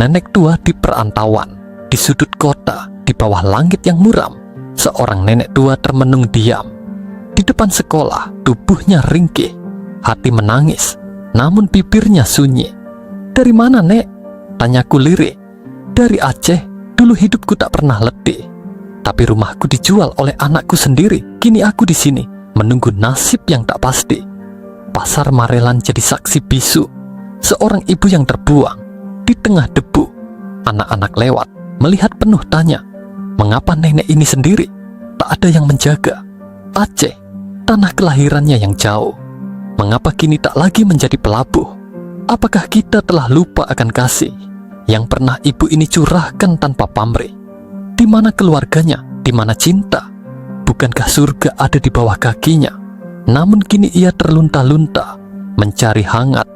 Nenek tua di perantauan, di sudut kota, di bawah langit yang muram, seorang nenek tua termenung diam. Di depan sekolah, tubuhnya ringkih, hati menangis, namun bibirnya sunyi. "Dari mana, Nek?" tanyaku lirik. "Dari Aceh, dulu hidupku tak pernah letih. Tapi rumahku dijual oleh anakku sendiri. Kini aku di sini, menunggu nasib yang tak pasti." Pasar Marelan jadi saksi bisu. Seorang ibu yang terbuang di tengah debu. Anak-anak lewat, melihat penuh tanya, mengapa nenek ini sendiri? Tak ada yang menjaga. Aceh, tanah kelahirannya yang jauh, mengapa kini tak lagi menjadi pelabuh? Apakah kita telah lupa akan kasih yang pernah ibu ini curahkan tanpa pamrih? Di mana keluarganya? Di mana cinta? Bukankah surga ada di bawah kakinya? Namun kini ia terlunta-lunta, mencari hangat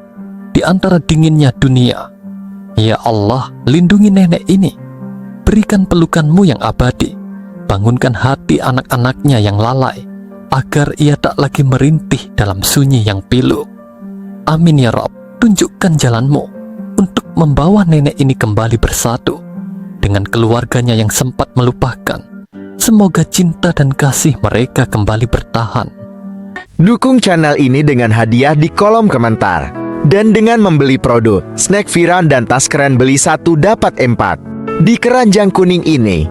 di antara dinginnya dunia. Ya Allah, lindungi nenek ini. Berikan pelukan-Mu yang abadi. Bangunkan hati anak-anaknya yang lalai, agar ia tak lagi merintih dalam sunyi yang pilu. Amin ya Rabb. Tunjukkan jalan-Mu untuk membawa nenek ini kembali bersatu dengan keluarganya yang sempat melupakan. Semoga cinta dan kasih mereka kembali bertahan. Dukung channel ini dengan hadiah di kolom komentar. Dan dengan membeli produk snack Viran dan tas keren beli 1 dapat 4 di keranjang kuning ini,